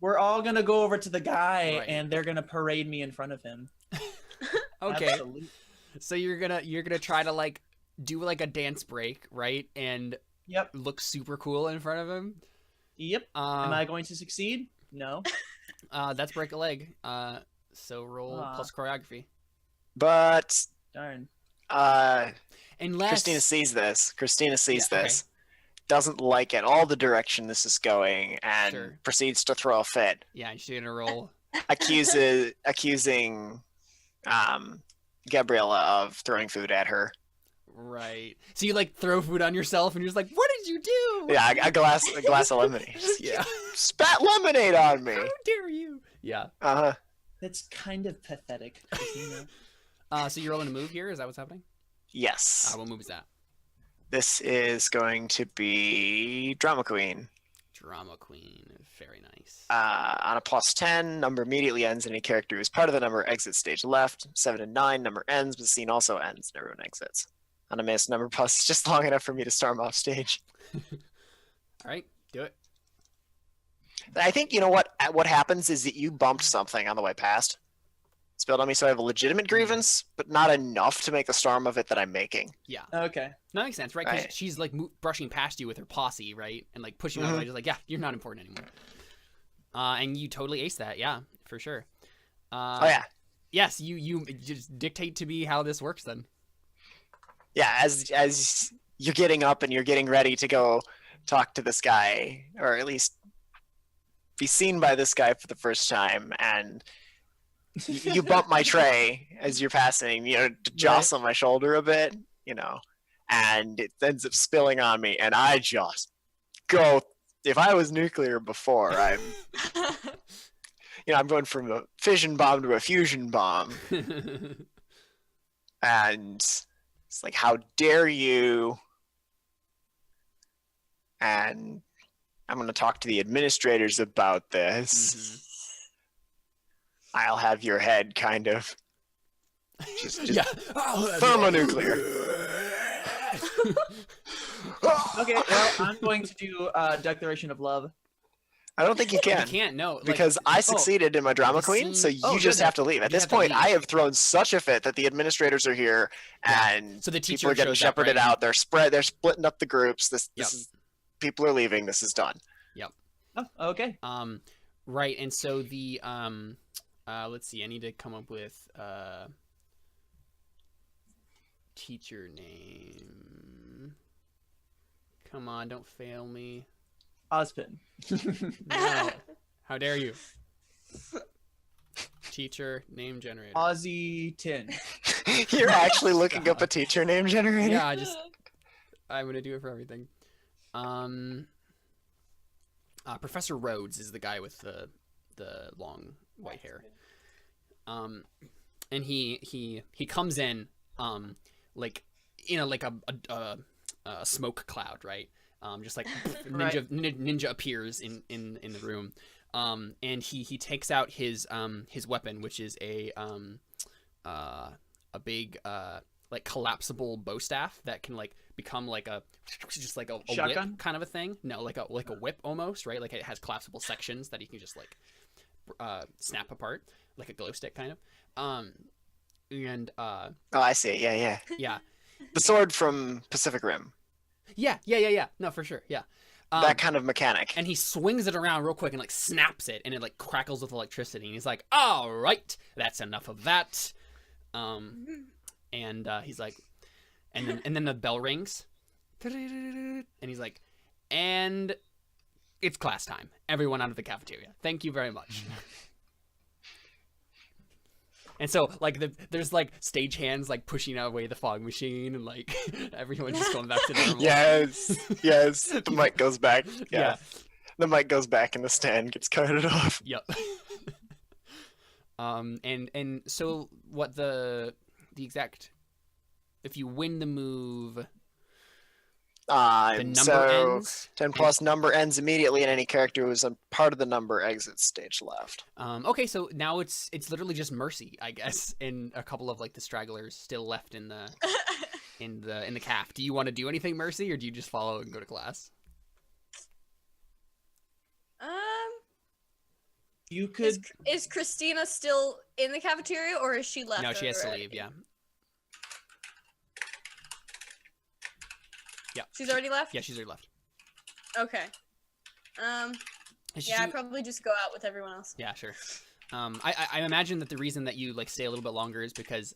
We're all going to go over to the guy, Right. and they're going to parade me in front of him. Okay. Absolutely. So you're gonna try to like do like a dance break, right? And look super cool in front of him. Yep. Am I going to succeed? No. That's break a leg. So roll plus choreography. But darn. Unless Christina sees this. Doesn't like at all the direction this is going, and proceeds to throw a fit. Yeah, she's gonna roll. accusing Gabriella of throwing food at her. Right. So you like throw food on yourself, and you're just like, "What did you do?" Yeah, a glass of lemonade. Yeah. Spat lemonade on me. How dare you? Yeah. That's kind of pathetic, Christina. So you're rolling a move here? Is that what's happening? Yes. What move is that? This is going to be Drama Queen. Drama Queen. Very nice. On a +10, number immediately ends, and any character who is part of the number exits stage left. 7 and 9, number ends, but the scene also ends, and everyone exits. On a miss, number plus is just long enough for me to storm off stage. All right, do it. I think, you know what happens is that you bumped something on the way past. Spilled on me, so I have a legitimate grievance, but not enough to make the storm of it that I'm making. Yeah. Okay. That makes sense, right? Because she's like brushing past you with her posse, right? And like pushing you out, just like, yeah, you're not important anymore. And you totally ace that, yeah, for sure. Oh yeah. Yes, you just dictate to me how this works then. Yeah, as you're getting up and you're getting ready to go talk to this guy, or at least be seen by this guy for the first time, and you bump my tray as you're passing, you know, to jostle my shoulder a bit, you know, and it ends up spilling on me, and I just go. If I was nuclear before, I'm going from a fission bomb to a fusion bomb, and it's like, how dare you? And I'm going to talk to the administrators about this. I'll have your head kind of just yeah. thermonuclear. Okay, well, I'm going to do a declaration of love. I don't think you can. You can't, no. Like, because I succeeded in my drama queen, so you just have to leave. At this point, I have thrown such a fit that the administrators are here, and so the teacher people are getting shepherded out. They're splitting up the groups. This is people are leaving. This is done. Yep. Oh, okay. Right, and so the let's see. I need to come up with teacher name. Come on, don't fail me. Ozpin. No. How dare you? Teacher name generator. Ozzy Tin. You're actually looking up a teacher name generator? Yeah, I'm gonna do it for everything. Professor Rhodes is the guy with the long white hair. And he comes in like in a smoke cloud, right? Just like ninja appears in the room, and he takes out his weapon, which is a big like collapsible bow staff that can like become like a whip kind of a thing. No, like a whip almost, right? Like it has collapsible sections that you can just like snap apart, like a glow stick kind of. Oh, I see. Yeah. The sword from Pacific Rim. Yeah. No, for sure. Yeah. That kind of mechanic. And he swings it around real quick and like snaps it, and it like crackles with electricity. And he's like, "All right, that's enough of that." And he's like, and then the bell rings, and he's like, "And it's class time. Everyone out of the cafeteria. Thank you very much." And so, like, there's, like, stagehands, like, pushing away the fog machine, and, like, everyone's just going back to normal. Yes. The mic goes back. Yeah. The mic goes back, and the stand gets carted off. Yep. And so, what the exact... If you win the move... the number ends. 10 plus number ends immediately, and any character who is a part of the number exits stage left. Okay, so now it's literally just Mercy, I guess, and a couple of like the stragglers still left in the in the calf. Do you want to do anything, Mercy, or do you just follow and go to class? You could. Is Christina still in the cafeteria, or is she left? No, she has already? to leave. Yeah. Yeah. She's already left? Yeah, she's already left. Okay. Yeah, I'd probably just go out with everyone else. Yeah, sure. I imagine that the reason that you like stay a little bit longer is because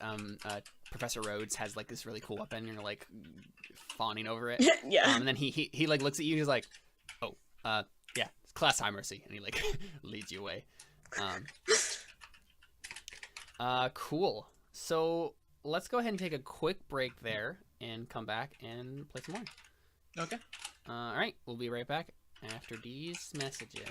Professor Rhodes has like this really cool weapon, and you're like fawning over it. Yeah. And then he like looks at you, he's like, "Oh, yeah, it's class time, Mercy," and he like leads you away. Cool. So let's go ahead and take a quick break there and come back and play some more. Okay. All right, we'll be right back after these messages.